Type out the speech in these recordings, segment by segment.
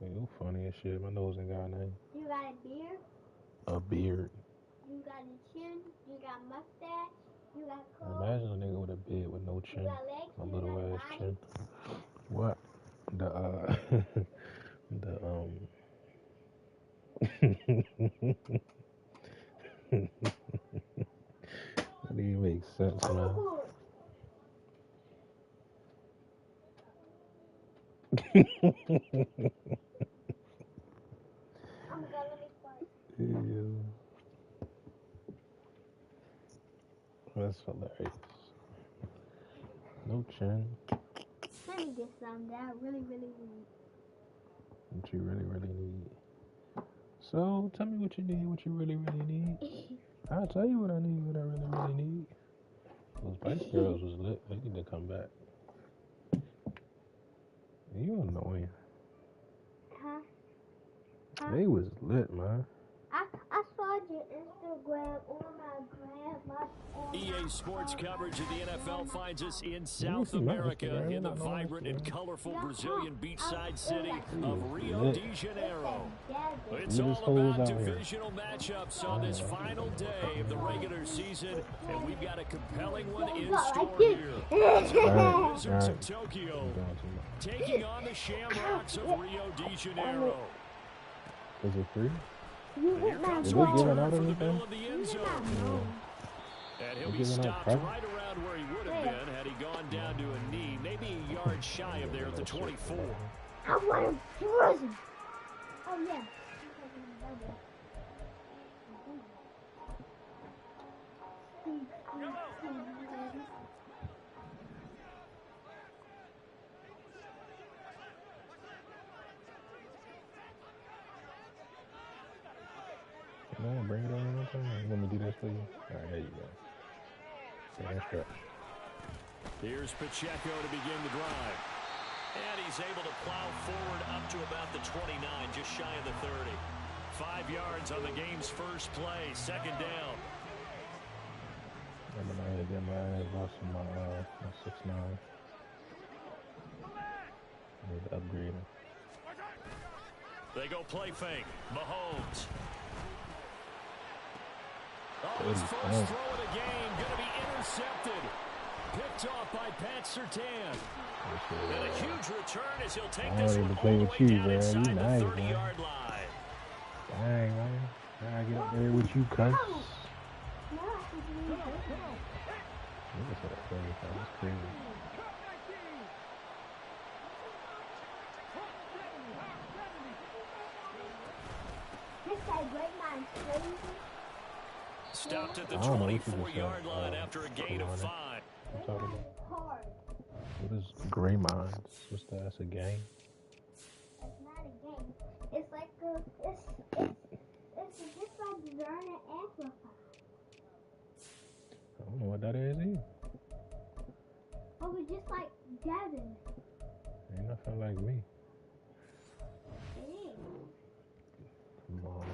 You funny as shit. My nose ain't got nothing. You got a beard? A beard. You got a chin? You got mustache? You got clothes? Imagine a nigga with a beard with no chin. You got legs? A You little got a ass body? chin. What? The the that didn't make sense, man. I'm gonna let me fart. Yeah. That's hilarious. No chin. Let me get some that I really need. What you really need. So tell me what you need, what you really need. I'll tell you what I need, what I really need. Those Spice Girls was lit. They need to come back. You annoying. Huh? They was lit, man. I saw your Instagram on my EA Sports coverage of the NFL finds us in South America in the vibrant and colorful Brazilian beachside city of Rio de Janeiro. It's all about divisional matchups on this final day of the regular season, and we've got a compelling one in store here. The Wizards of Tokyo taking on the Shamrocks of Rio de Janeiro. Is it free? Here comes a return from the middle of the end zone. And he'll be stopped right around where he would have been had he gone down to a knee, maybe a yard shy of there at the 24. I want him frozen. Oh, yeah. No, bring it on one time. You want me to do this for you? Alright, there you go. Nice stretch. Here's Pacheco to begin the drive. And he's able to plow forward up to about the 29, just shy of the 30. 5 yards on the game's first play, second down. I'm gonna get my ass lost in my 6'9". Need to upgrade him. They go play fake. Mahomes. Oh, his first throw of the game going to be intercepted. Picked off by Pat Surtain. And a huge return as he'll take this one all the way down inside the 30-yard line. Dang, man. I get up there with you, cuss. That's crazy. Stopped at the 24-yard line after a gain of 5. I'm talking about. What is gray minds? What's that? That's a game? It's not a game. It's like it's just like learn and amplify. I don't know what that is either. Oh, it's just like Devin. Ain't nothing like me. It is. Come on.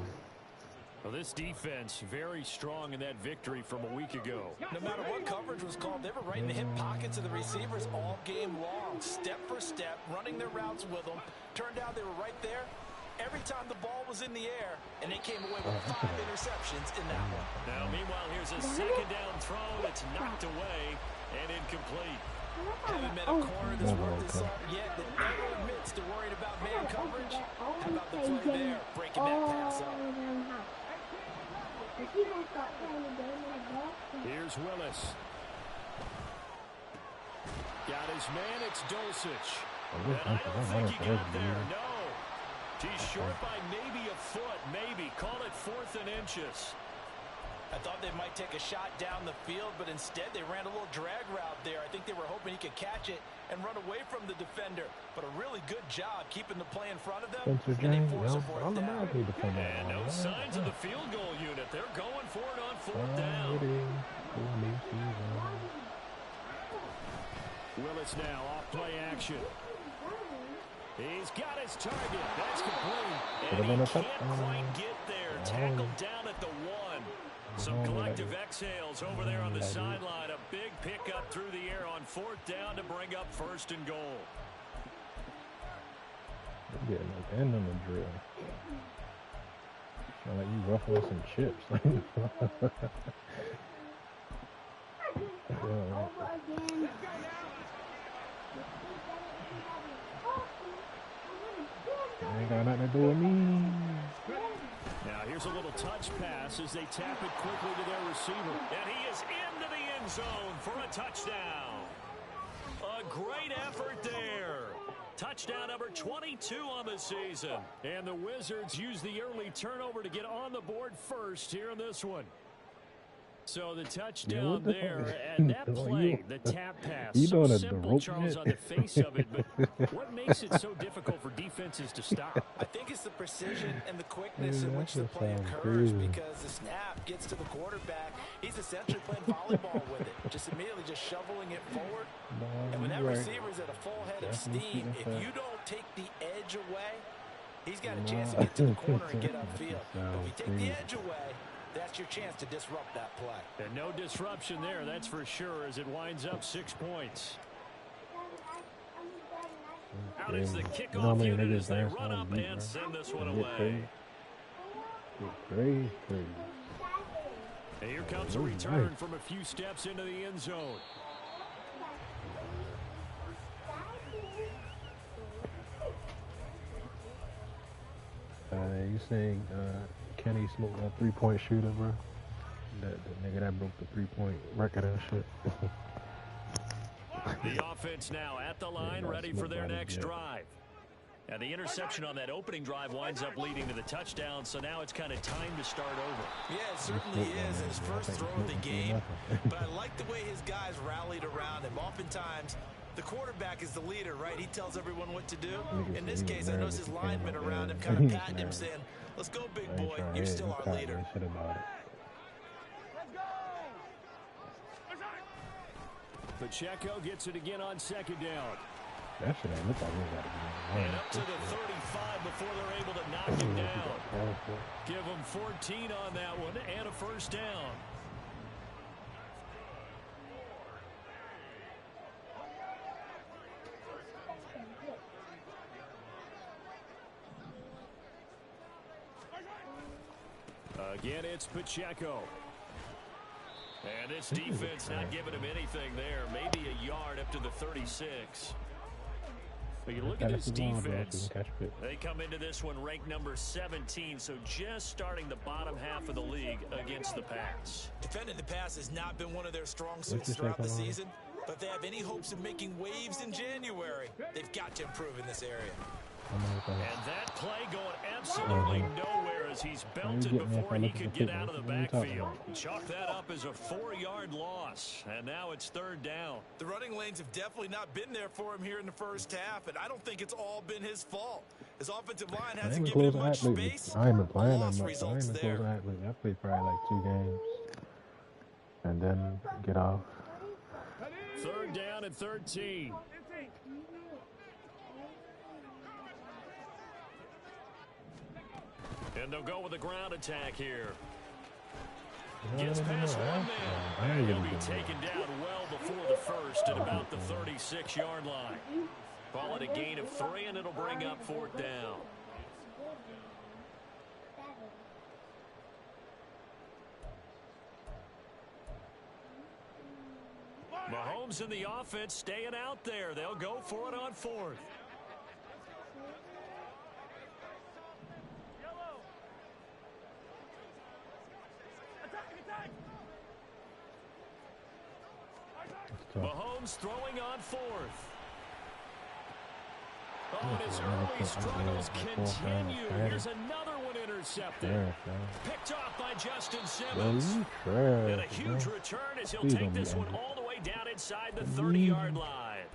Well, this defense very strong in that victory from a week ago. No matter what coverage was called, they were right in the hip pockets of the receivers all game long, step for step, running their routes with them. Turned out they were right there every time the ball was in the air, and they came away with 5 interceptions in that one. Now, meanwhile, here's a second down throw that's knocked away and incomplete. Haven't met a corner that's worth this up yet that never admits to worrying about man coverage. How about the play there, breaking that pass up? Here's Willis. Got his man, it's Dulcich. And I don't think he got there, no. He's short by maybe a foot, maybe. Call it 4th and inches. I thought they might take a shot down the field, but instead they ran a little drag route there. I think they were hoping he could catch it and run away from the defender. But a really good job keeping the play in front of them. And they force a 4th down. And no signs of the field goal unit. They're going for it on 4th down. Willis now off play action. He's got his target. That's complete. And he can't quite get there. Tackled down at the 1. Some collective exhales over there on the sideline. A big pickup through the air on 4th down to bring up 1st and goal. You're getting like end on the drill. Sound like you ruffling some chips. Over again. Ain't got nothing to do with me. Now here's a little touch pass as they tap it quickly to their receiver. And he is into the end zone for a touchdown. A great effort there. Touchdown number 22 on the season. And the Wizards use the early turnover to get on the board first here in this one. So the touchdown there, and that play, the tap pass, so simple, Charles, on the face of it, but what makes it so difficult for defenses to stop? I think it's the precision and the quickness in which the play occurs, because the snap gets to the quarterback. He's essentially playing volleyball with it, just immediately just shoveling it forward. And when that receiver's at a full head of steam, if you don't take the edge away, he's got a chance to get to the corner and get upfield. But if you take the edge away, that's your chance to disrupt that play. And no disruption there, that's for sure, as it winds up 6 points. Out is the kickoff unit as they run up and send this one away. And here comes a return from a few steps into the end zone. You saying Kenny smoked that 3-point shooter, bro? The nigga that broke the 3-point record and shit. The offense now at the line, ready for their next drive. And the interception on that opening drive winds up leading to the touchdown, so now it's kind of time to start over. Yeah, it certainly is, his first throw of the game. But I like the way his guys rallied around him. Oftentimes, the quarterback is the leader, right? He tells everyone what to do. In this case, I noticed his linemen around him kind of patting him, saying, let's go, big boy. You're still our leader. Pacheco gets it again on second down. That shit ain't look like we got to be. And up to the 35 before they're able to knock him down. Give him 14 on that one and a first down. Again, it's Pacheco. And this defense not giving him anything there. Maybe a yard up to the 36. But you look at this defense. They come into this one ranked number 17, so just starting the bottom half of the league against the pass. Defending the pass has not been one of their strong suits throughout the season. But if they have any hopes of making waves in January, they've got to improve in this area. And that play going absolutely nowhere as he's belted before he could get out of the backfield. Chalk that up as a 4-yard loss, and now it's third down. The running lanes have definitely not been there for him here in the first half, and I don't think it's all been his fault. His offensive line hasn't given him much space. I ain't been playing that much. Results there. I played probably like 2 games, and then get off. Third down and 13. And they'll go with a ground attack here. Gets past one man. And he'll be taken down well before the first at about the 36-yard line. Call it a gain of 3, and it'll bring up fourth down. Mahomes and the offense staying out there. They'll go for it on fourth. Mahomes throwing on fourth. Oh, and his early struggles continue. Here's another one intercepted. Picked off by Justin Simmons. And a huge return as he'll take this one all the way down inside the 30-yard line.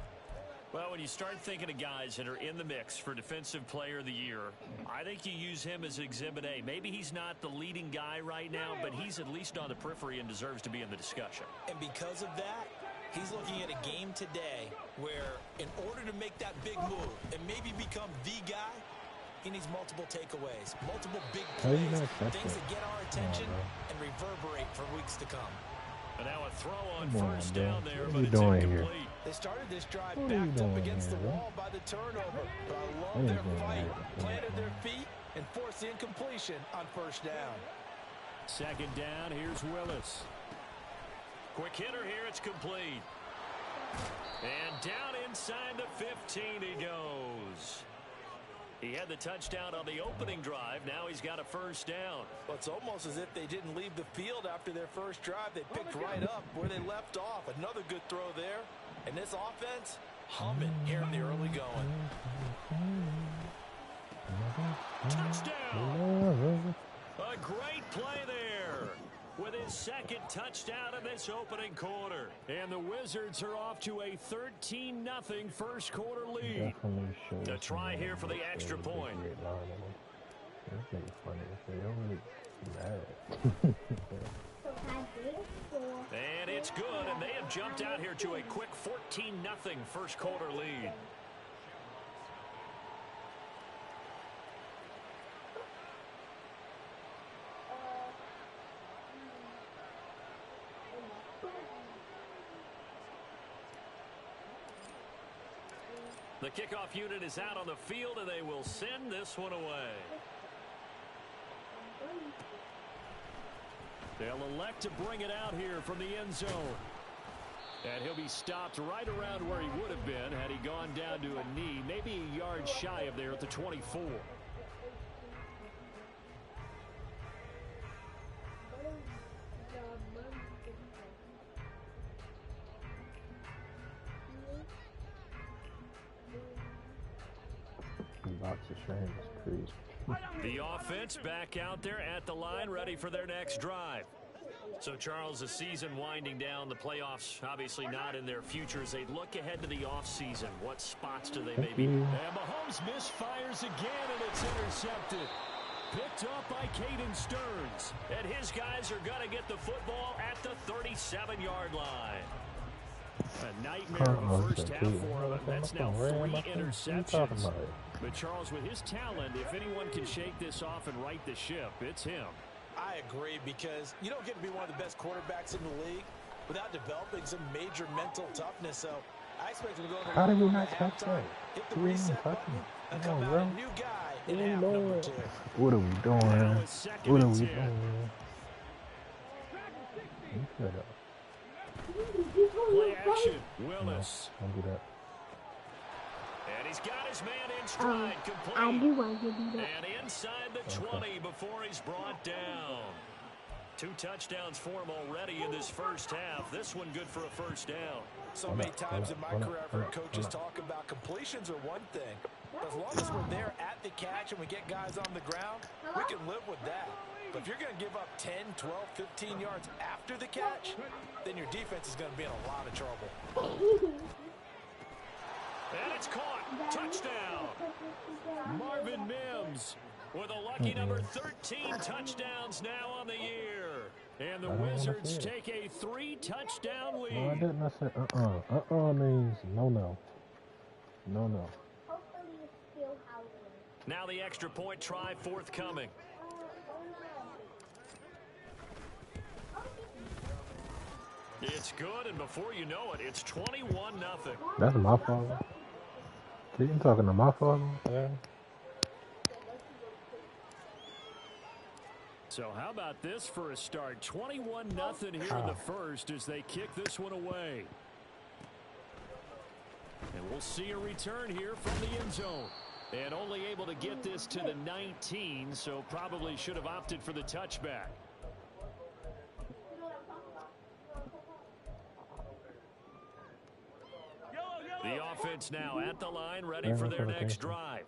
Well, when you start thinking of guys that are in the mix for Defensive Player of the Year, I think you use him as Exhibit A. Maybe he's not the leading guy right now, but he's at least on the periphery and deserves to be in the discussion. And because of that, he's looking at a game today where in order to make that big move and maybe become the guy, he needs multiple takeaways, multiple big plays, things that get our attention and reverberate for weeks to come. And now a throw on first down there, but it's doing incomplete. here? They started this drive backed up against the wall by the turnover. But I love their fight, planted their feet, and forced the incompletion on first down. Second down, here's Willis. Quick hitter here, it's complete. And down inside the 15 he goes. He had the touchdown on the opening drive. Now he's got a first down. Well, it's almost as if they didn't leave the field after their first drive. They picked right up where they left off. Another good throw there. And this offense, humming here in the early going. Touchdown! A great play there with his second touchdown in this opening quarter. And the Wizards are off to a 13-0 first quarter lead. The try here for the extra point. And it's good, and they have jumped out here to a quick 14-0 first quarter lead. The kickoff unit is out on the field, and they will send this one away. They'll elect to bring it out here from the end zone. And he'll be stopped right around where he would have been had he gone down to a knee, maybe a yard shy of there at the 24. The offense back out there at the line, ready for their next drive. So, Charles, the season winding down, the playoffs obviously not in their future as they look ahead to the offseason. What spots do they maybe? And Mahomes misfires again, and it's intercepted. Picked up by Caden Stearns. And his guys are going to get the football at the 37-yard line. A nightmare of a first half for him. That's now 3 interceptions. But, Charles, with his talent, if anyone can shake this off and right the ship, it's him. I agree, because you don't get to be one of the best quarterbacks in the league without developing some major mental toughness. So I expect him to go into how did we not touch that? Hit the reset button, and come out a new guy in half number 2. What are we doing? What are we doing? Play action. Willis. No, don't do that. And he's got his man in stride, complete. I do want to do that. And inside the 20 before he's brought down. 2 touchdowns for him already in this first half. This one good for a first down. So many times in my career I've heard coaches talk about completions are one thing. But as long as we're there at the catch and we get guys on the ground, we can live with that. But if you're going to give up 10, 12, 15 yards after the catch, then your defense is going to be in a lot of trouble. And it's caught. Touchdown. Marvin Mims with a lucky number 13 touchdowns now on the year. And the Wizards take a 3-touchdown lead. No, I didn't. I said means no. Now the extra point try forthcoming. It's good, and before you know it, it's 21-0. That's my fault. You talking to my father? Yeah. So how about this for a start? 21-0 here in the first as they kick this one away. And we'll see a return here from the end zone. And only able to get this to the 19, so probably should have opted for the touchback. The offense now at the line, ready for their next drive.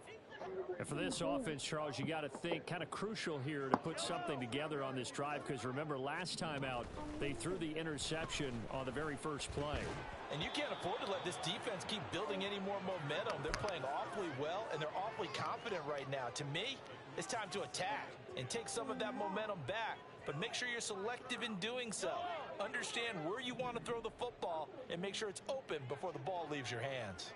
And for this offense, Charles, you got to think kind of crucial here to put something together on this drive, because remember last time out they threw the interception on the very first play. And you can't afford to let this defense keep building any more momentum. They're playing awfully well, and they're awfully confident right now. To me, it's time to attack and take some of that momentum back. But make sure you're selective in doing so. Understand where you want to throw the football and make sure it's open before the ball leaves your hands.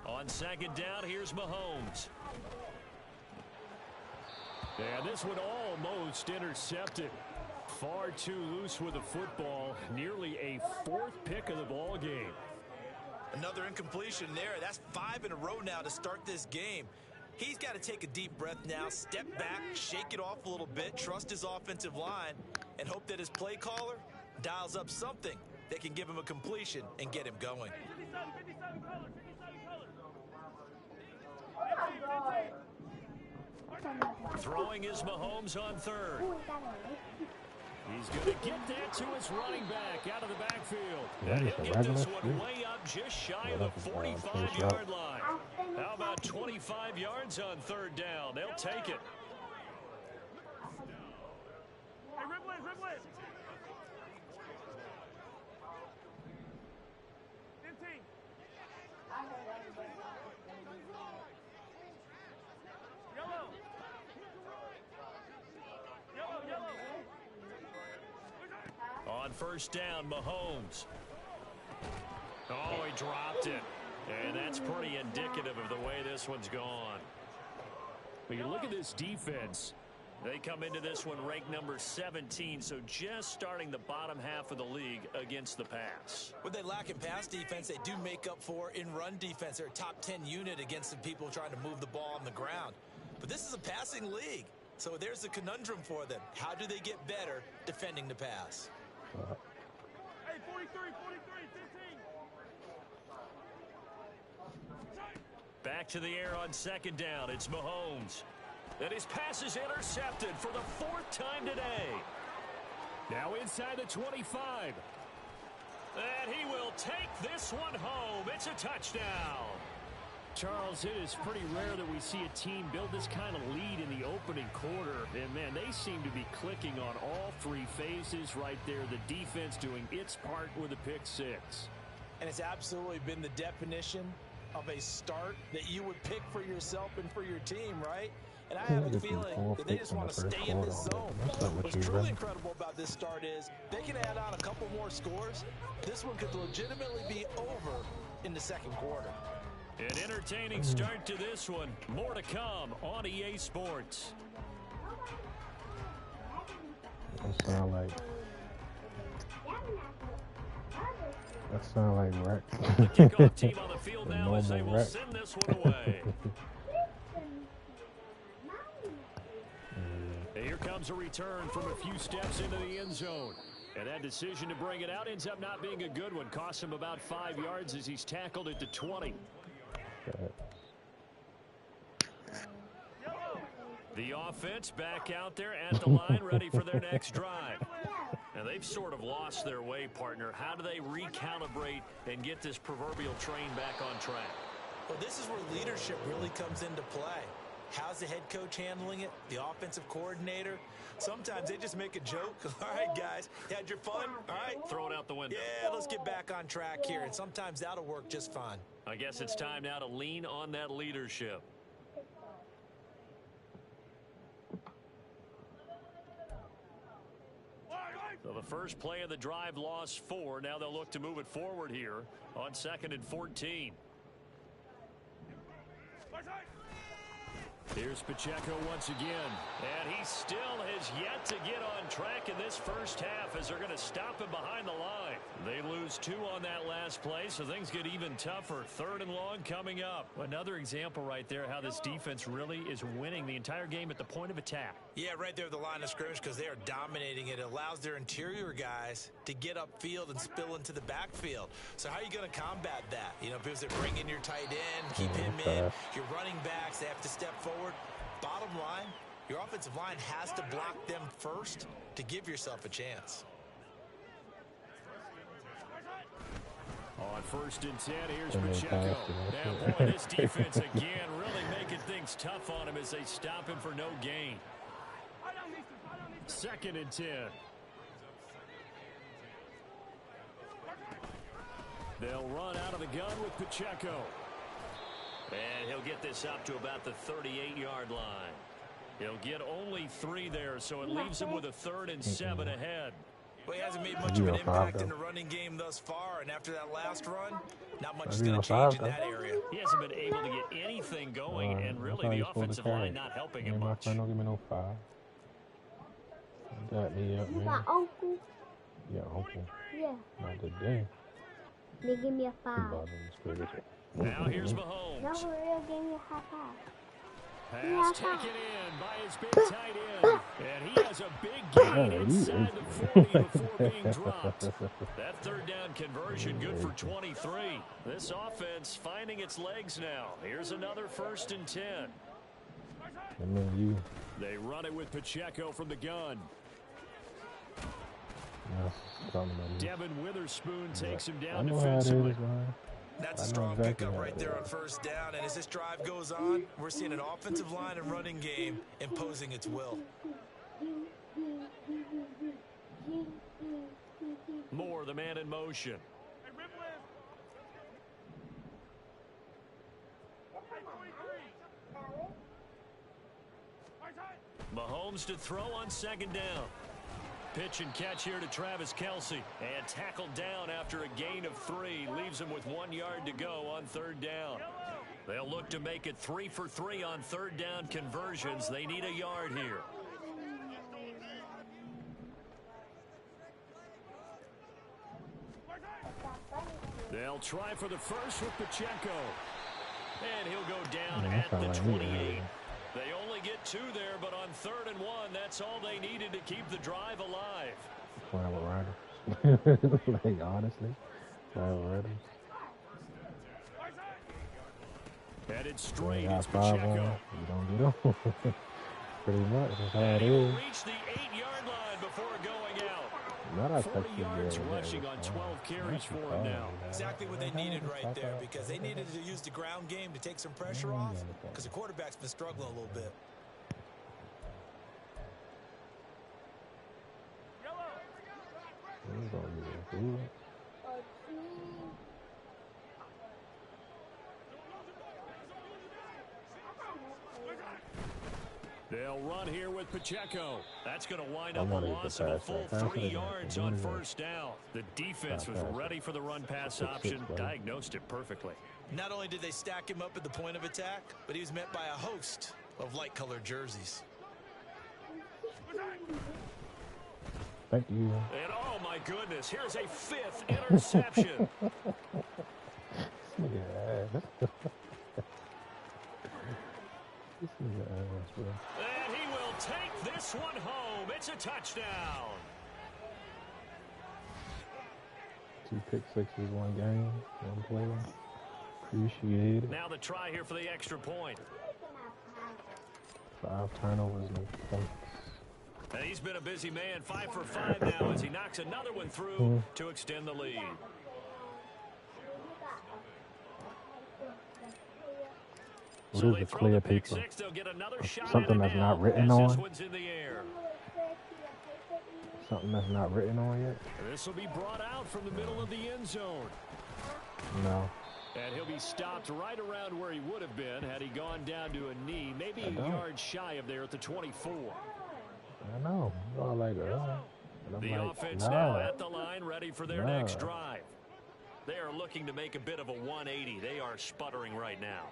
On second down, here's Mahomes. And this one almost intercepted. Far too loose with the football. Nearly a 4th pick of the ball game. Another incompletion there. That's 5 in a row now to start this game. He's got to take a deep breath now, step back, shake it off a little bit, trust his offensive line, and hope that his play caller dials up something that can give him a completion and get him going. Throwing is Mahomes on 3rd. He's going to get that to his running back out of the backfield. And he'll get this one way up just shy of the 45-yard line. How about 25 yards on 3rd down? They'll take it. On 1st down, Mahomes. Oh, he dropped it. And that's pretty indicative of the way this one's gone. But you look at this defense. They come into this one ranked number 17, so just starting the bottom half of the league against the pass. What they lack in pass defense, they do make up for in run defense. They're a top 10 unit against the people trying to move the ball on the ground. But this is a passing league, so there's a conundrum for them. How do they get better defending the pass? Hey, 43, 15. Back to the air on 2nd down. It's Mahomes. And his pass is intercepted for the 4th time today. Now inside the 25. And he will take this one home. It's a touchdown. Charles, it is pretty rare that we see a team build this kind of lead in the opening quarter. And, man, they seem to be clicking on all 3 phases right there. The defense doing its part with a pick 6. And it's absolutely been the definition of a start that you would pick for yourself and for your team, right? And I have a feeling that they just want to stay in this zone. What's truly incredible about this start is they can add on a couple more scores. This one could legitimately be over in the 2nd quarter. An entertaining start to this one. More to come on EA Sports. That sound like wreck. The kickoff team on the field now as they will send this one away. And here comes a return from a few steps into the end zone. And that decision to bring it out ends up not being a good one. Costs him about 5 yards as he's tackled at the 20. The offense back out there at the line, ready for their next drive. And they've sort of lost their way, partner. How do they recalibrate and get this proverbial train back on track? Well, this is where leadership really comes into play. How's the head coach handling it? The offensive coordinator? Sometimes they just make a joke. All right, guys, you had your fun? All right. Throw it out the window. Yeah, let's get back on track here. And sometimes that'll work just fine. I guess it's time now to lean on that leadership. So the first play of the drive lost 4. Now they'll look to move it forward here on 2nd and 14. Here's Pacheco once again. And he still has yet to get on track in this first half as they're going to stop him behind the line. They lose 2 on that last play, so things get even tougher. 3rd and long coming up. Another example right there how this defense really is winning the entire game at the point of attack. Yeah, right there at the line of scrimmage because they are dominating it. It allows their interior guys to get upfield and spill into the backfield. So how are you going to combat that? You know, because they bring in your tight end, keep him in, your running backs, they have to step forward. Bottom line, your offensive line has to block them first to give yourself a chance. On 1st and 10, here's Pacheco. Now, boy, this defense again really making things tough on him as they stop him for no gain. 2nd and 10. They'll run out of the gun with Pacheco. And he'll get this up to about the 38-yard line. He'll get only 3 there, so it leaves him with a 3rd and 7 ahead. Well, he hasn't made much of an impact in the running game thus far, and after that last run, not much is going to change in that area. He hasn't been able to get anything going, and really the offensive line not helping him much. My friend don't give me no 5. That me up, man. You got uncle? Yeah, uncle. Yeah. Not today. They give me a 5. Now here's Mahomes. No, for real, give me a high 5. Pass taken in by his big tight end. And he has a big gain inside the 40 before being dropped. That third down conversion good for 23. This offense finding its legs now. Here's another 1st and 10. They run it with Pacheco from the gun. Devin Witherspoon takes him down defensively. That's a strong pickup right there on 1st down. And as this drive goes on, we're seeing an offensive line and running game imposing its will. Moore, the man in motion. Mahomes to throw on 2nd down. Pitch and catch here to Travis Kelce. And tackled down after a gain of 3. Leaves him with 1 yard to go on 3rd down. They'll look to make it 3 for 3 on 3rd down conversions. They need a yard here. They'll try for the first with Pacheco. And he'll go down at the 28. They only get 2 there, but on 3rd and 1, that's all they needed to keep the drive alive. Like, honestly. Headed straight is Pacheco. You don't get them. Pretty much. That's how it is. Reach the 8-yard line before going out. 40 yards rushing on 12 carries for him now. Exactly what they needed right there, because they needed to use the ground game to take some pressure off, because the quarterback's been struggling a little bit. They'll run here with Pacheco. That's going to wind up a loss of a full 3 yards on 1st down. The defense was ready for the run-pass option, diagnosed it perfectly. Not only did they stack him up at the point of attack, but he was met by a host of light-colored jerseys. Thank you. And oh my goodness, here's a 5th interception. And he will take this one home. It's a touchdown. 2 pick sixes, 1 game, 1 play. Appreciate it. Now the try here for the extra point. 5 turnovers, no points. And he's been a busy man, 5 for 5 now as he knocks another one through to extend the lead. What is a clear paper? Something that's not written on? Something that's not written on yet? This will be brought out from the middle of the end zone. No. And he'll be stopped right around where he would have been had he gone down to a knee, maybe a yard shy of there at the 24. I know. Oh, like, the offense now at the line, ready for their next drive. They are looking to make a bit of a 180. They are sputtering right now.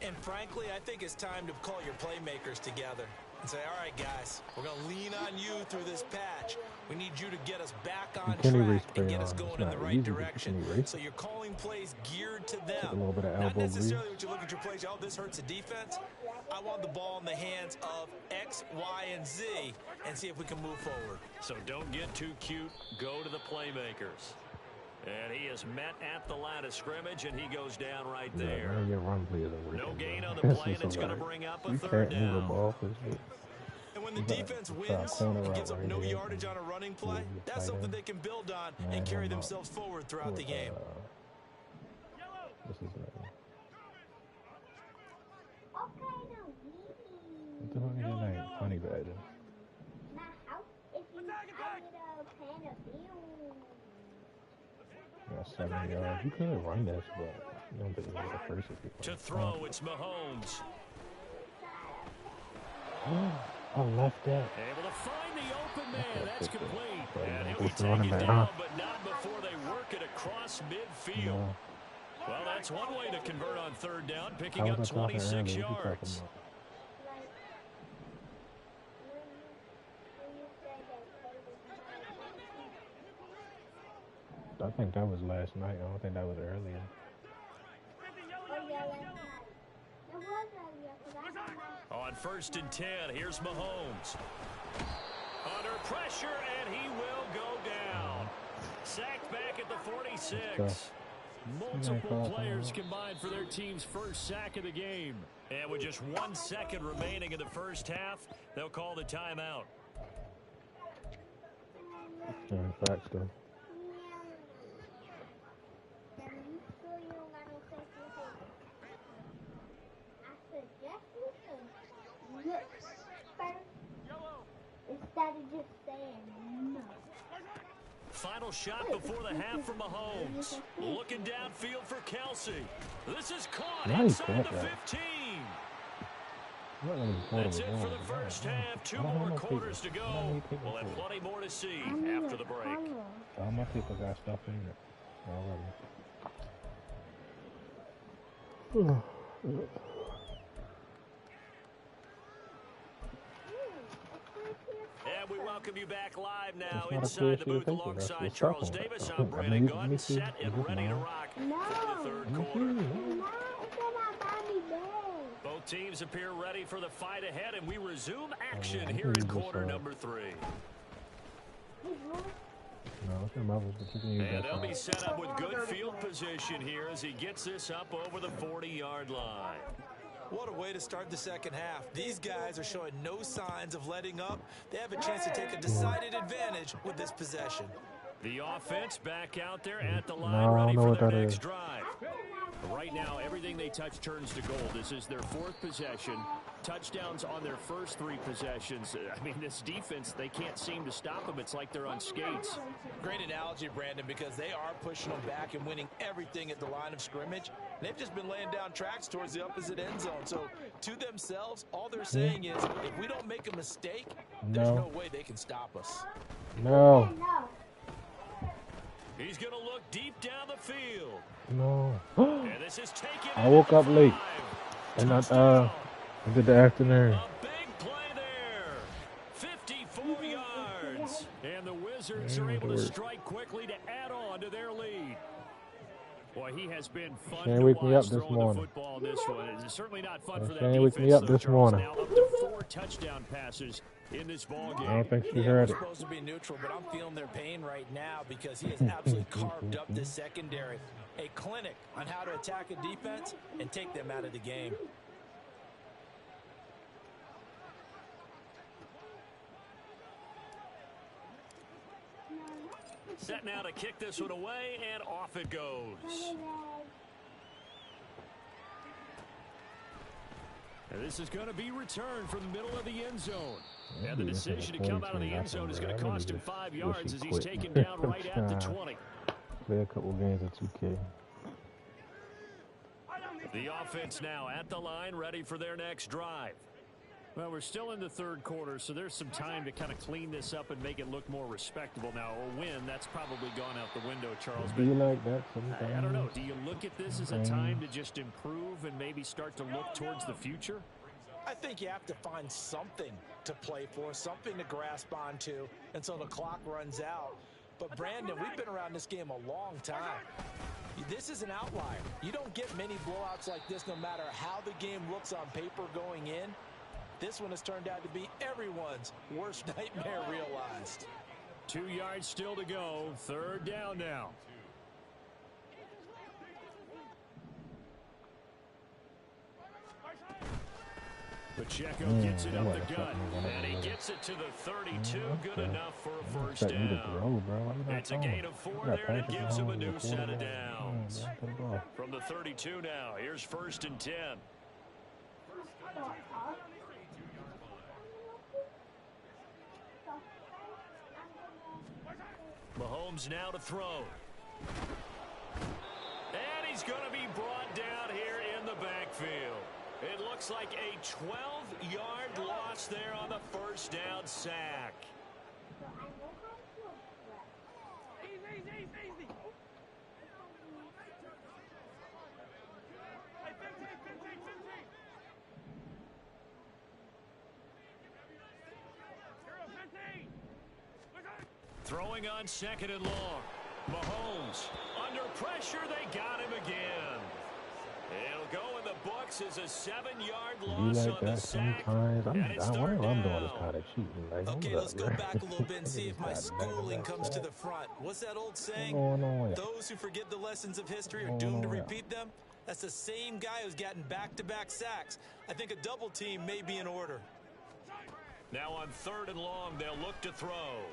And frankly, I think it's time to call your playmakers together and say, all right, guys, we're going to lean on you through this patch. We need you to get us back on track and get us going in the right direction. So you're calling plays geared to them. Not necessarily what you look at your plays, oh, this hurts the defense. I want the ball in the hands of X, Y, and Z and see if we can move forward. So don't get too cute. Go to the playmakers. And he is met at the line of scrimmage, and he goes down right there. No gain on the play, and it's going to bring up a 3rd down. And when the defense wins and gives up no yardage on a running play, that's something they can build on and carry themselves forward throughout the game. Honey badger. Got 7 yards. You could run this, but you don't think it's the first. To throw, it's Mahomes. I left that. Able to find the open man. That's complete. And he'll be What's the running taken back, down, huh? but not before they work it across midfield. No. Well, that's one way to convert on third down, How picking was up I talking 26 earlier? What you yards. talking about? I think that was last night. I don't think that was earlier. On 1st and 10, here's Mahomes. Under pressure, and he will go down. Sacked back at the 46. Multiple players combined for their team's first sack of the game. And with just 1 second remaining in the first half, they'll call the timeout. Facts, though. Instead of just saying no. Final shot before the half from Mahomes. Looking downfield for Kelsey. This is caught inside the 15. That's it for the first half. 2 more quarters to go. We'll have plenty more to see after the break. All my people got stuff in it already. And we welcome you back live now inside the booth alongside Charles Davis. I'm Brandon Gunn, set and ready to rock for the third quarter. Both teams appear ready for the fight ahead, and we resume action here in quarter number 3. And they'll be set up with good field position here as he gets this up over the 40-yard line. What a way to start the second half. These guys are showing no signs of letting up. They have a chance to take a decided advantage with this possession. The offense back out there at the line, ready for their next drive. Right now, everything they touch turns to gold. This is their 4th possession. Touchdowns on their first 3 possessions. I mean, this defense, they can't seem to stop them. It's like they're on skates. Great analogy, Brandon, because they are pushing them back and winning everything at the line of scrimmage. They've just been laying down tracks towards the opposite end zone. So, to themselves, all they're saying is, if we don't make a mistake, there's no way they can stop us. No. He's going to look deep down the field. No. And this is taken. I woke up late. And I did the afternoon. A big play there. 54 yards. And the Wizards are able to strike quickly to add on to their lead. Boy, he has been fun to watch throwing the football in this one. It's certainly not fun for that defense. Wake me up this morning. Now up to 4 touchdown passes in this ball game. I don't think she heard it. Supposed to be neutral, but I'm feeling their pain right now because he has absolutely carved up this secondary. A clinic on how to attack a defense and take them out of the game. Set now to kick this one away, and off it goes. And this is going to be returned from the middle of the end zone. And the decision to come out of the end zone is going to cost him 5 yards as he's taken down right at the 20. Play a couple games of 2K. The offense now at the line, ready for their next drive. Well, we're still in the third quarter, so there's some time to kind of clean this up and make it look more respectable. Now, a win, that's probably gone out the window, Charles. Do you like that sometimes? I don't know. Do you look at this as a time to just improve and maybe start to look towards the future? I think you have to find something to play for, something to grasp onto until the clock runs out. But, Brandon, we've been around this game a long time. This is an outlier. You don't get many blowouts like this no matter how the game looks on paper going in. This one has turned out to be everyone's worst nightmare realized. 2 yards still to go. Third down now. Pacheco gets it up the gut, and he gets it to the 32. Good enough for a first down. It's a gain of 4 there, and it gives him a new set of downs. From the 32 now, here's 1st and 10. Mahomes now to throw. And he's going to be brought down here in the backfield. It looks like a 12-yard loss there on the first down sack. So I know how to address. Easy. Hey, 15. Hero, 15. Throwing on second and long. Mahomes under pressure. They got him again. It'll go in the books as a 7-yard loss on the sack. Sometimes And it's what third I'm doing is down. kind of cheating. Like, Okay, let's go back a little bit and see if my This guy schooling back comes to back. the front. What's that old saying? Going on with it. Those who forget the lessons of history are Going doomed to on with it. repeat them. That's the same guy who's gotten back-to-back sacks. I think a double team may be in order. Now on third and long, they'll look to throw.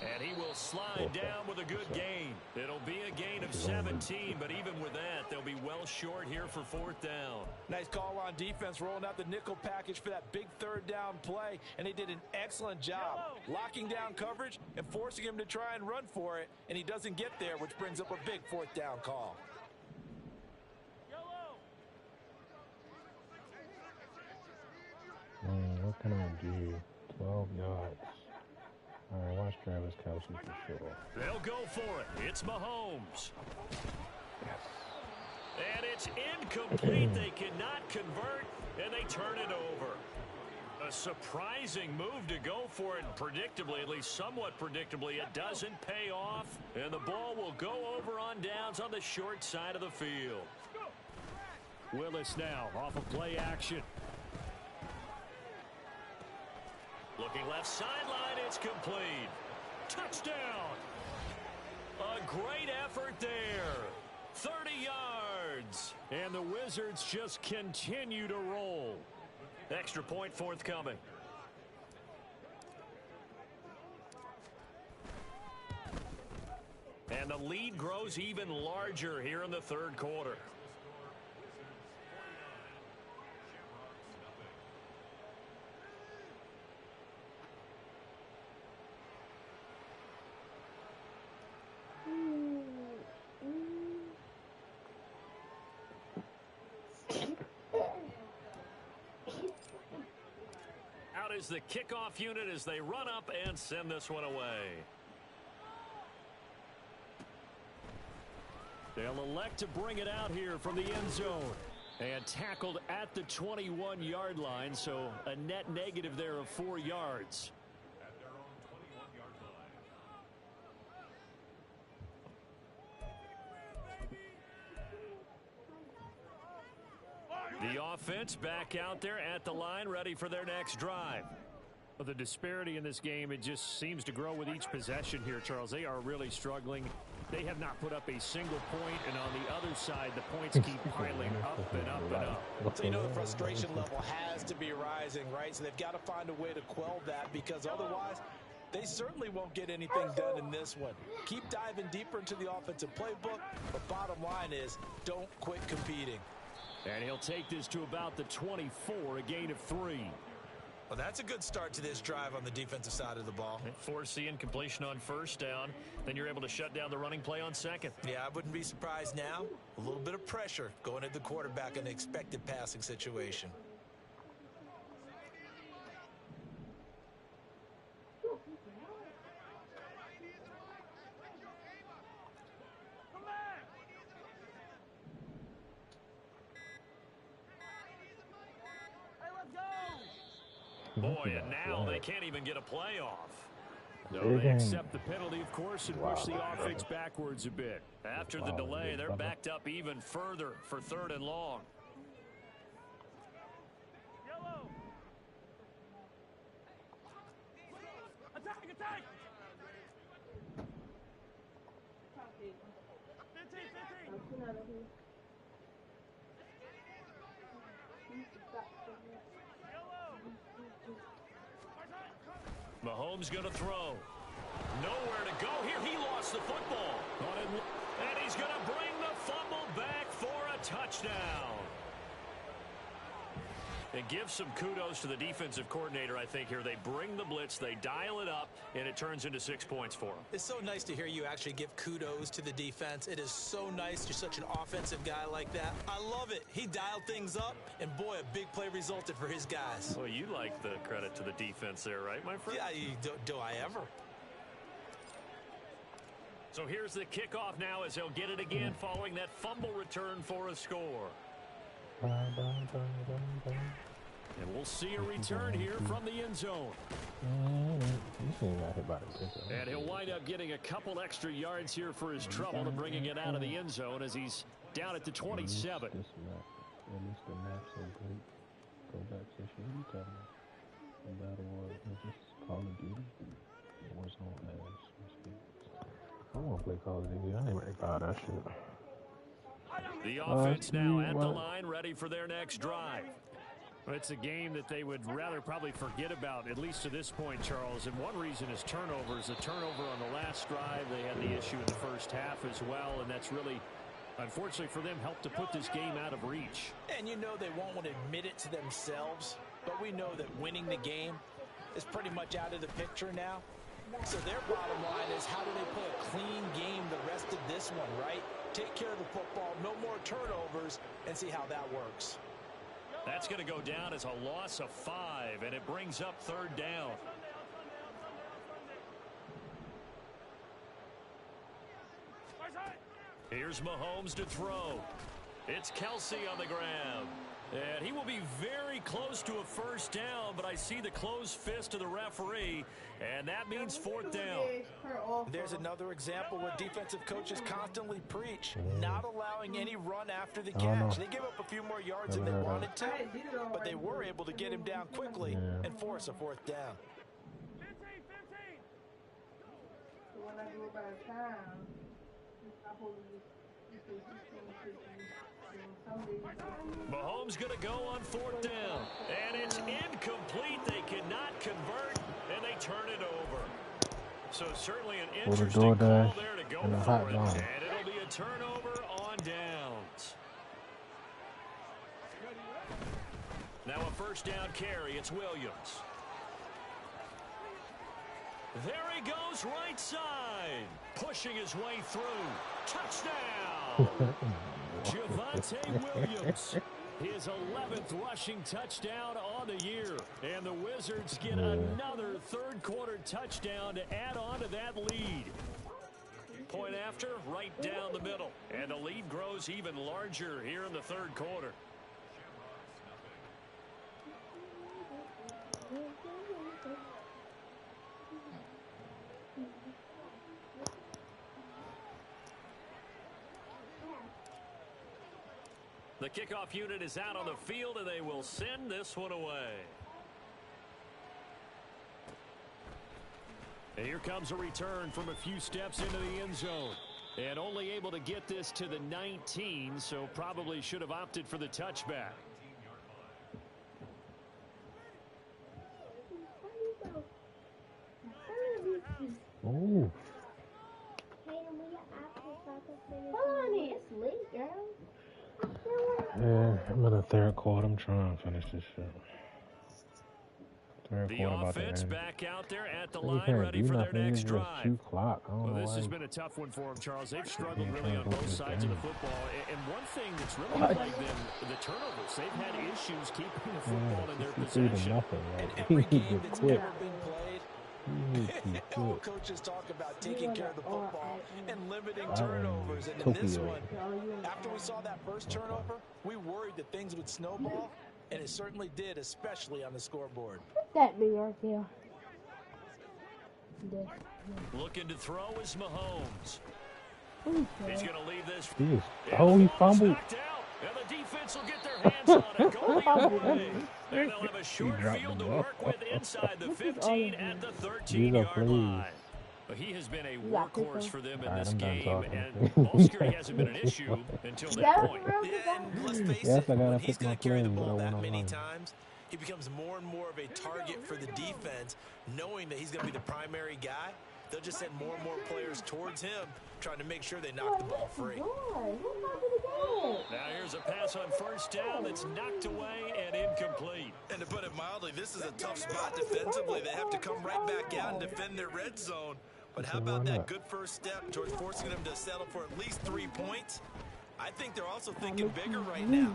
And he will slide down with a good gain. It'll be a gain of 17, but even with that, they'll be well short here for fourth down. Nice call on defense, rolling out the nickel package for that big third down play, and they did an excellent job locking down coverage and forcing him to try and run for it, and he doesn't get there, which brings up a big fourth down call. What can I do? 12 yards. All right, watch Travis Kelce for sure. They'll go for it. It's Mahomes. And it's incomplete. They cannot convert, and they turn it over. A surprising move to go for it, predictably, at least somewhat predictably. It doesn't pay off, and the ball will go over on downs on the short side of the field. Willis now off of play action. Looking left sideline, it's complete. Touchdown. A great effort there. 30 yards. And the Wizards just continue to roll. Extra point forthcoming. And the lead grows even larger here in the third quarter. Out is the kickoff unit as they run up and send this one away. They'll elect to bring it out here from the end zone. And tackled at the 21-yard line, so a net negative there of 4 yards. The offense back out there at the line, ready for their next drive. Well, the disparity in this game, it just seems to grow with each possession here, Charles. They are really struggling. They have not put up a single point, and on the other side, the points keep piling up and up and up. So you know the frustration level has to be rising, right? So they've got to find a way to quell that, because otherwise they certainly won't get anything done in this one. Keep diving deeper into the offensive playbook, but bottom line is don't quit competing. And he'll take this to about the 24, a gain of 3. Well, that's a good start to this drive on the defensive side of the ball. Force the incompletion on first down. Then you're able to shut down the running play on second. Yeah, I wouldn't be surprised now. A little bit of pressure going at the quarterback in an expected passing situation. Boy, and now they can't even get a play off. No, they accept the penalty, of course, and push the offense backwards a bit. After the delay, they're backed up even further for third and long. Yellow. Attack! 15. Mahomes going to throw. Nowhere to go here. He lost the football. And he's going to bring the fumble back for a touchdown. And give some kudos to the defensive coordinator, I think, here. They bring the blitz, they dial it up, and it turns into 6 points for them. It's so nice to hear you actually give kudos to the defense. It is so nice. You're such an offensive guy like that. I love it. He dialed things up, and boy, a big play resulted for his guys. Well, you like the credit to the defense there, right, my friend? Yeah, do I ever? So here's the kickoff now as he'll get it again following that fumble return for a score. And we'll see a return here from the end zone. And he'll wind up getting a couple extra yards here for his trouble to bringing it out of the end zone as he's down at the 27. At least the map's so great. Go back to shit you talking about. Battle War, just Call of Duty. Warzone ass. I want to play Call of Duty. I ain't ready for all that shit. The offense now at the line, ready for their next drive. Well, it's a game that they would rather probably forget about, at least to this point, Charles. And one reason is turnovers. A turnover on the last drive. They had the issue in the first half as well, and that's really, unfortunately for them, helped to put this game out of reach. And you know they won't want to admit it to themselves, but we know that winning the game is pretty much out of the picture now. So their bottom line is, how do they play a clean game the rest of this one, right? Take care of the football, no more turnovers, and see how that works. That's going to go down as a loss of 5, and it brings up 3rd down. Here's Mahomes to throw. It's Kelsey on the ground. And he will be very close to a 1st down, but I see the closed fist of the referee, and that means 4th down. There's another example where defensive coaches constantly preach, not allowing any run after the catch. They gave up a few more yards than they wanted to, but they were able to get him down quickly and force a 4th down. 15. When I go by time, I hold Mahomes going to go on 4th down, and it's incomplete. They cannot convert, and they turn it over. So certainly an interesting call there to go for it, and it'll be a turnover on downs. Now a 1st down carry. It's Williams. There he goes right side, pushing his way through. Touchdown! Javonte Williams, his 11th rushing touchdown on the year. And the Wizards get another 3rd quarter touchdown to add on to that lead. Point after, right down the middle. And the lead grows even larger here in the 3rd quarter. The kickoff unit is out on the field, and they will send this one away. And here comes a return from a few steps into the end zone. And only able to get this to the 19, so probably should have opted for the touchback. Oh. It's late, girl. Yeah, I'm in the 3rd quarter. I'm trying to finish this shit. 3rd The quarter about offense to end. back out there at the line, ready for their next drive. Well, this has been a tough one for them, Charles. They've struggled really on both sides of the football. And one thing that's really plagued them, the turnovers. They've had issues keeping the football in their possession. And every game that's ever been played, all coaches talk about taking care of the football and limiting turnovers. And in this one, after we saw that first turnover, we worried that things would snowball, and it certainly did, especially on the scoreboard. That be right there. Looking to throw is Mahomes. He's going to leave this. He fumbled. And the defense will get their hands on it. Go the other way. And they'll have a short field to work with inside the 15 at the 13-yard line. But he has been a workhorse for them in this game, and ball security hasn't been an issue until that point. And let's face it, when he's going to carry the ball that many times, he becomes more and more of a target for the defense, knowing that he's going to be the primary guy. they'll just send more and more players towards him, trying to make sure they knock the ball free. Now here's a pass on first down that's knocked away and incomplete. And to put it mildly, this is a tough spot defensively. They have to come right back out and defend their red zone. But how about that good first step towards forcing them to settle for at least 3 points? I think they're also thinking bigger right now.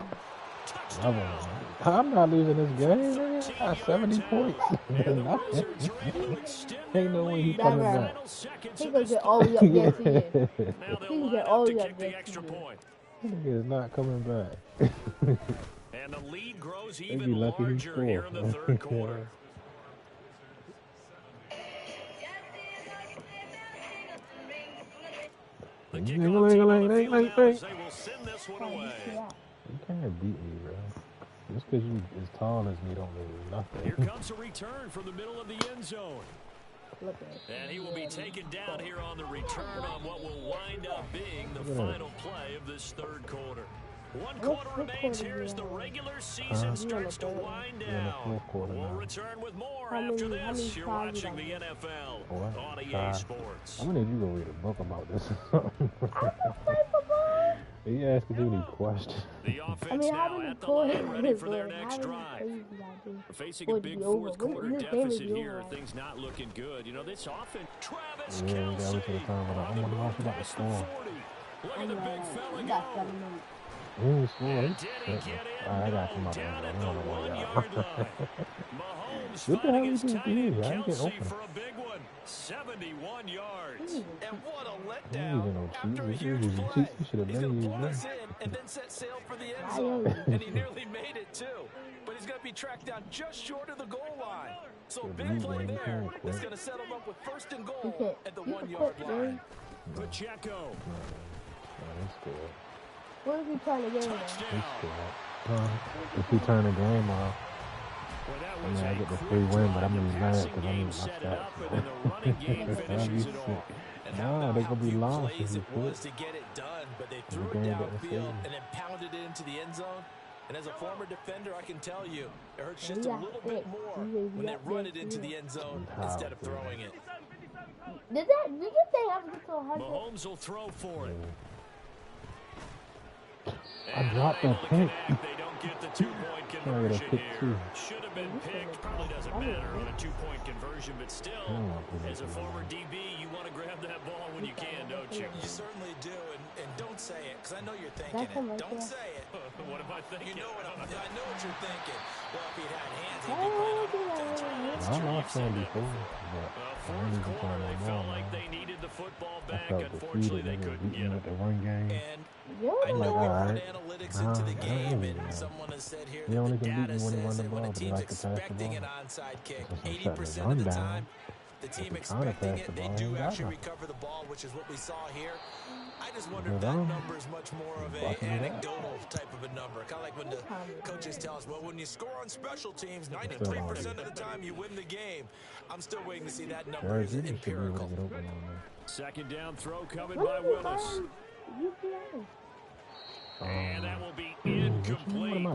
I'm not losing this game, man. I got 70 points. Ain't no way he's coming back. He gonna get all the way up there to you. He can get all the way up there to you. Nigga is not coming back. And the lead grows even larger here in the third quarter. The kickoff team on the field now, they will send this one away. You can't beat me, bro. Just because you as tall as me don't mean nothing. Here comes a return from the middle of the end zone. And he will be taken down here on the return on what will wind up being the final play of this third quarter. 1 quarter remains here as the regular season starts to wind down. We'll return with more after this. You're watching the NFL on EA Sports. I'm gonna need you to go read a book about this. He asked you any questions. The offense now at the line, ready for their next drive. We're facing a big fourth quarter deficit here. Things not looking good. You know, this offense, Travis Kelce. Across the 40. Look at the big fella go. And did he get in? Down at the 1 yard line. Mahomes finding his tight end Kelce for a big one. 71 yards. And what a letdown after a huge play. He's going to pull us in and then set sail for the end zone. And he nearly made it too. But he's going to be tracked down just short of the goal line. So a big play there that's going to set him up with first and goal at the 1 yard line. Pacheco. What is he trying to get in there? If he turn the game off, I mean, I get the free win, but I'm going to be mad because I need my stats. Nah, they're going to be lost if you quit. To get it done, but they threw it downfield and then pounded it into the end zone. And as a former defender, I can tell you, it hurts just a little bit more when they run it into the end zone instead of throwing it. Did you say have to get to 100? Mahomes will throw for it. I dropped that pick. They don't get the 2-point conversion here. Should have been picked. Probably doesn't matter on a 2-point conversion, but still, as a former DB, you want to grab that ball when you can, don't you? You certainly do, and don't say it, because I know you're thinking it. Don't say it. What am I thinking? You know what I know what you're thinking. Well, if he'd had hands, he'd be playing on I lost one before, but fourth quarter, they felt like they needed the football back. Unfortunately, they couldn't get it. The run game. And I know we put analytics into the game, and someone has said here that the data says that when a team's expecting an onside kick, 80% of the time, the team expecting it, they do actually recover the ball, which is what we saw here. I just wonder if that number is much more of an anecdotal type of a number. Kind of like when the coaches tell us, well, when you score on special teams, 93% of the time you win the game. I'm still waiting to see that number is empirical. Second down throw coming by Willis. And that will be incomplete.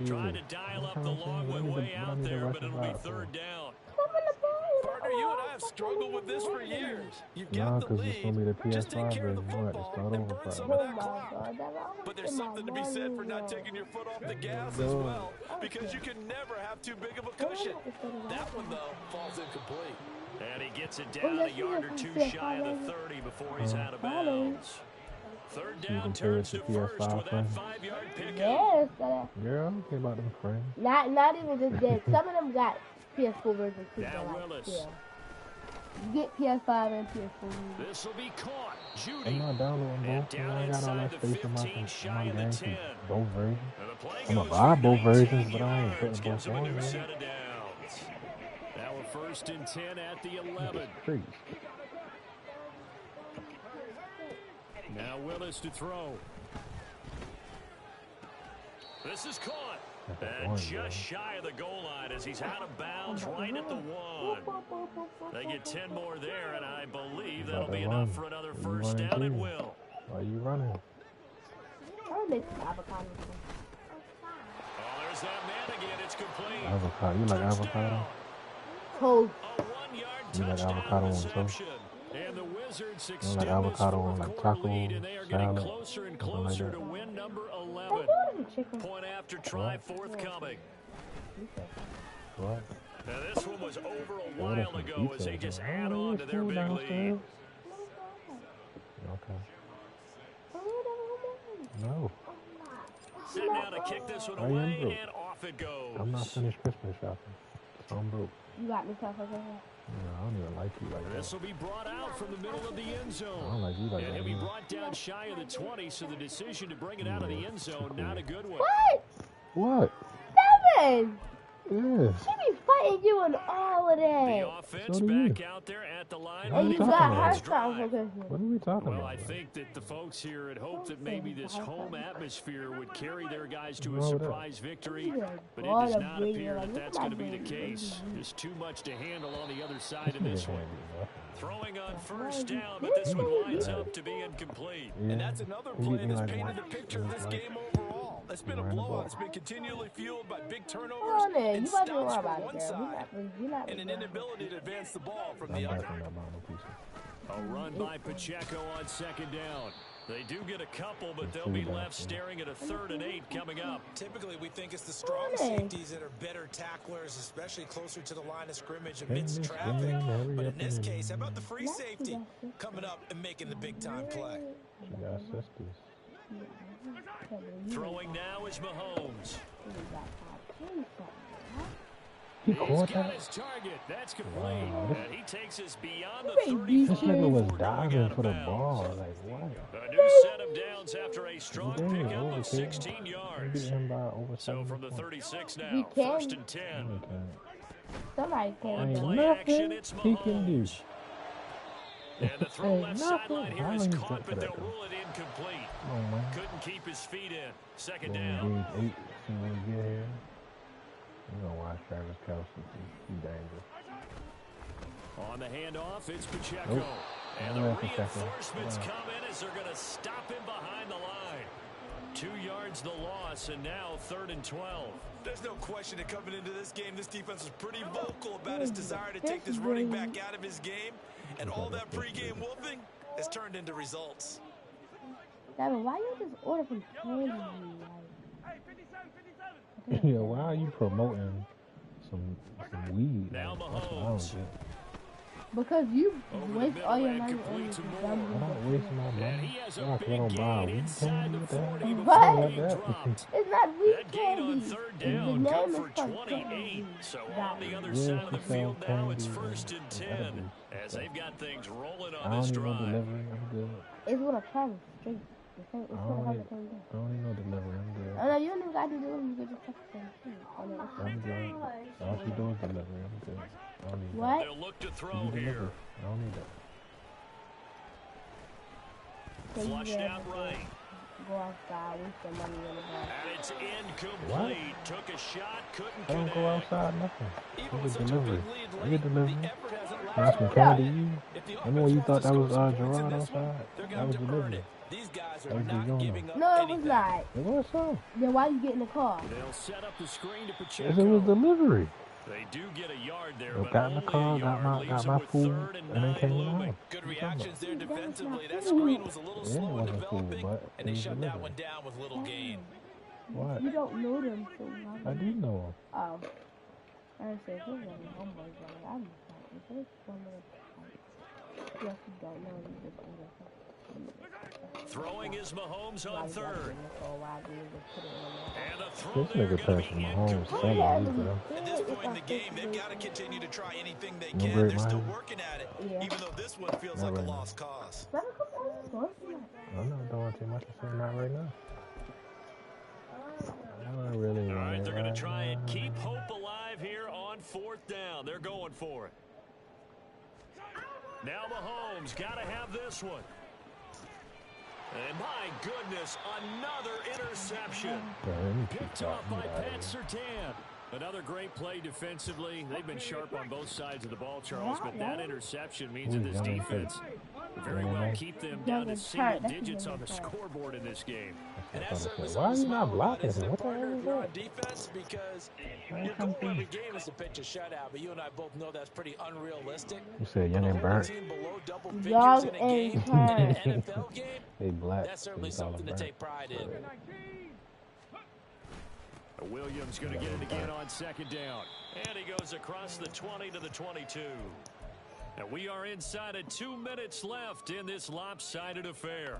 Trying to dial up the long way out there, but it'll be third down. Partner, you and I have struggled with this for years. You've got the lead. Just take care of the football and burn some of that clock. But there's something to be said for not taking your foot off the gas as well, because you can never have too big of a cushion. That one, though, falls incomplete. And he gets it down a yard or two shy of the 30 before he's out of bounds. Third down turns to first with that 5-yard pickup. Yes, girl, think about them friends. not even just that. Some of them got PS4 versions too. Now Willis. You get PS5 and PS4. This will be caught. Judy. I'm not downloading both. Down I got all that inside the space in my 15, shy of the game 10. both versions. I'm gonna buy both versions, but I ain't putting gives both him a on new there. set of downs. Now we're first and 10 at the 11. Now Willis to throw. This is caught. And just shy of the goal line as he's out of bounds right at the 1. They get 10 more there, and I believe that'll be enough for another first down at will. Why are you running? I make avocado. Oh, there's that man again. It's complete. Avocado. You like avocado? Cold. A 1-yard You like touchdown avocado on reception. Wizards like extend this avocado on fourth like quarter taco lead, and they are getting salad, closer and something like closer that. to win number I 11. thought it was chicken. Point after try, fourth coming. What? Now this one was over a What while some ago as they pizza? just Oh, add on to their food big downstairs? lead. Okay. Oh, No, Set now to kick this one I am away, broke. and off it goes. I'm not finished Christmas shopping, so I'm broke. you got me stuff okay. Yeah, I don't even like you like that. This will be brought out from the middle of the end I don't zone. like you like And that. he'll be either. brought down shy of the 20, so the decision to bring it out of the end zone, not a good one. What? What? Seven! Yeah. She be fighting you and all of The that. offense So do you. back out there at the line. What are And you you talking got about? her Let's stuff drive. okay. What are we talking Well, about? I think that the folks here had hoped that maybe this home atmosphere would carry their guys to a What's wrong with that? surprise victory, but it God, does a not big appear one. that Look that's at going to my be the big case. one. Just too much to handle on the other side of This this nigga one. can't do nothing. Throwing on first down, but this one winds up to be incomplete. Yeah. And that's another He play beat me that's like painted the once. picture of this Like, game overall. It's been a ran the blowout. ball. It's been continually fueled by big turnovers Oh, man, and you about to stops worry from about it, one girl. side We're not and an inability to advance the ball from I'm the other. definitely not buying no pizza. A run by Pacheco on second down. They do get a couple, but they'll Food be down left there. staring at a 3rd and 8 coming up. Typically, we think it's the strong safeties that are better tacklers, especially closer to the line of scrimmage amidst this traffic. game, hurry But up in this and- case, how about the free safety coming up and making the big-time play? She got sisters. Throwing now is Mahomes. He He's caught got that? his target. That's complete. Wow. And he takes us beyond the Hey, 35 This nigga was before going diving out of for the bounds. ball. Like, what? A new set of downs after a strong Damn, pickup over of 16 We yards. beat him by over So 70 from the points. 36 He now, can. 1st and No, 10. he can't. Somebody On can. Ain't play nothing action, it's he can do. Mahomes. And the throw Ain't left nothing. sideline here How is he caught, jumped for but that, they'll though? rule it incomplete. Come on, man. Couldn't keep his feet in. Second Then down. we gauge 8 as soon as we get here. You gonna watch Travis Kelce. He's dangerous. On the handoff, it's Pacheco. Nope. And the All right, Pacheco. reinforcements Wow. come in as they're going to stop him behind the line. 2 yards the loss, and now 3rd and 12. There's no question that coming into this game, this defense was pretty vocal about his desire to take this running back out of his game. And all that pregame wolfing has turned into results. Devin, why you just order from Candy? Like, Hey, 57, 57. Yeah, why are you promoting some weed? Now Like, that's what I Mahomes. don't get. because you Over the waste middle all your and money complete on to these Moore. dumb I'm not people. wasting my And money. he has a Why, 'cause I big don't buy gain weed inside candy? the What the hell? 40 What? before Like being that. dropped. It's not weed That gain candy. on 3rd The down, name good is for called 28. candy. So That on the other Yeah, side of the she field sells now, it's candy 1st and and 10 edibles and as stuff. they've got things rolling I on don't this need no drive. delivery. I'm good. It's what a problem straight. It's I what a don't problem need, can do. I don't need no delivery. I'm good. Oh no, you don't even got to do it. You can just text them. Oh, no. I'm good. All she do is delivery. I'm good. I don't need What? They'll look to that. throw You deliver. here. I don't need that. So you Flushed rather out right. Go outside, waste your money on the ball. And it's incomplete. Took a shot, couldn't I don't go connect. outside, nothing. Even I with get such a delivery. big lead I late, get delivery. the effort hasn't That's lasted. from Candy. You. If the I know you offense thought wants that to was score some points in Gerard this one, outside. they're That going was to earn delivery. it. These guys That are was not Dijon. giving up No, it anything. was not. It was so. Then why you get in the car? They'll set up the screen to Yes, it was Pacheco. delivery. They do get a yard there, I but got in the only car, a yard got leaves them my with food, 3rd and and then 9 came looming. out. Good reactions there defensively. That That's screen was a little Yeah, it slow in wasn't cool, developing, but and it they was shut that delivery. one down with little gain. What? You don't know them, so why I do know him. Oh. I said, who's on the homeboys? I'm just like, if there's one of the yes, you don't know, you just order something. Throwing is Mahomes Why on you gotta 3rd. get in the car? Why do you just put it in there? And a throw This there nigga going to passing be Mahomes incomplete. seven weeks ago. At this point in the game, they've got to continue to try anything they No can. great They're still mind. working at it, Yeah. even though this one feels Not like a right now. lost cause. Let me come on, I'm not doing too much. I'm not right now. I'm not really All right, right they're going to right try and now. keep hope alive here on 4th down. They're going for it. Now Mahomes got to have this one. And my goodness, another interception. Bro, let me keep Picked off talking by about Pat it. Surtain. Another great play defensively. They've been sharp on both sides of the ball, Charles, but that interception means that this defense very well keep them down to single digits on the scoreboard in this game. And that's certainly Why are you not blocking him? What the hell is that? Defense, because your goal every game is to pitch a shutout, but you and I both know that's pretty unrealistic. You said young and burnt. Young and burnt. NFL game, They black. that's certainly something to take pride in. Williams going to get it again on second down. And he goes across the 20 to the 22. And we are inside of 2 minutes left in this lopsided affair.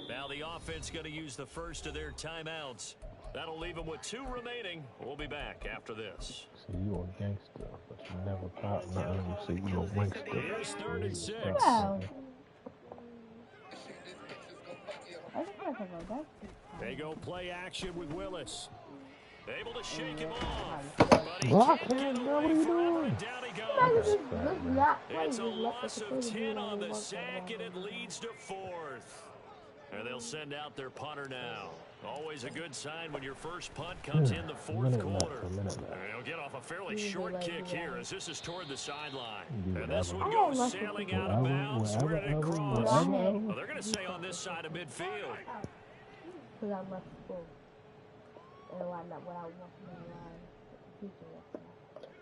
Now the offense going to use the first of their timeouts. That'll leave them with 2 remaining. We'll be back after this. See, you a gangster, but you never pop nothing. You see, you a gangster. Here's 3rd and 6. Wow. They go play action with Willis. Able to shake him off. Block him, bro. What are you doing? Down he goes. It's a It's loss of 10 on the sack, and it leads to 4th. And they'll send out their punter now. Always a good sign when your first punt comes in the 4th quarter. They'll get off a fairly short kick here as this is toward the sideline. And this one goes sailing out of bounds. Where did it cross? Well, they're going to stay on this side of midfield. Because I left school. And when I left the teacher yesterday.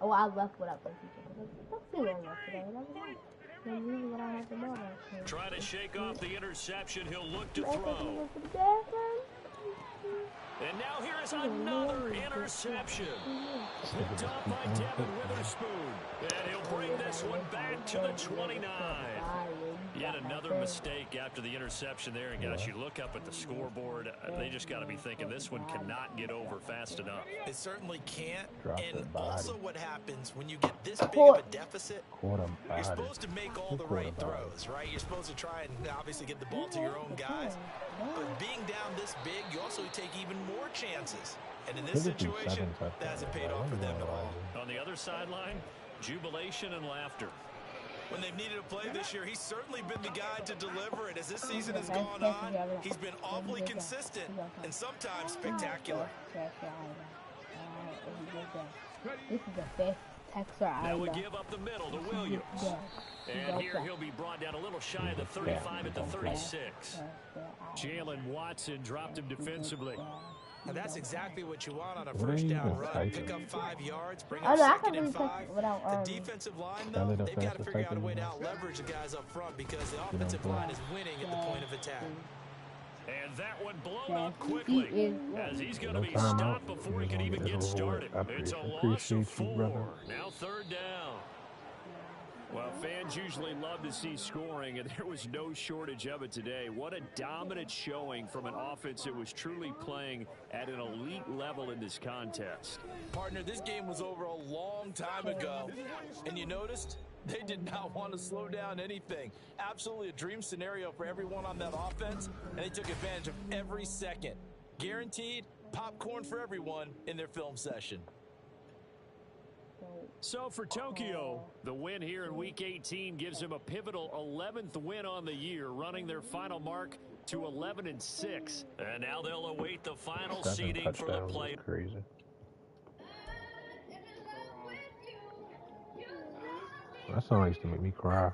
Oh, I left without the teacher. That's too long yesterday. And I was like, that's usually what I have to know. Trying to shake off the interception. He'll look to throw. And now here is another interception. Picked up by Devin Witherspoon. And he'll bring this one back to the 29. Yet another mistake after the interception there. And guys, you look up at the scoreboard, they just got to be thinking this one cannot get over fast enough. It certainly can't. And also what happens when you get this big of a deficit, you're supposed to make all the right throws, right? You're supposed to try and obviously get the ball to your own guys. But being down this big, you also take even more chances. And in this situation, that hasn't paid off for them at all. On the other sideline, jubilation and laughter. When they've needed a play this year, he's certainly been the guy to deliver it. As this season has gone on, he's been awfully consistent and sometimes spectacular. This is the best texture Now we give up the middle to Williams. And here he'll be brought down a little shy of the 35 at the 36. Jalen Watson dropped him defensively. Now that's exactly what you want on a first down run. Pick up 5 yards, bring up 2nd and 5. The defensive line, though, they've got to figure out a way to out-leverage the guys up front because the offensive line is winning at the point of attack. And that one blown up quickly as he's going to be stopped before he can even get started. It's a loss of 4. Now 3rd down. Well, fans usually love to see scoring, and there was no shortage of it today. What a dominant showing from an offense that was truly playing at an elite level in this contest. Partner, this game was over a long time ago, and you noticed they did not want to slow down anything. Absolutely a dream scenario for everyone on that offense, and they took advantage of every second. Guaranteed popcorn for everyone in their film session. So for Tokyo, the win here in Week 18 gives them a pivotal 11th win on the year, running their final mark to 11-6. And now they'll await the final seeding for the play. Crazy. That song used to make me cry.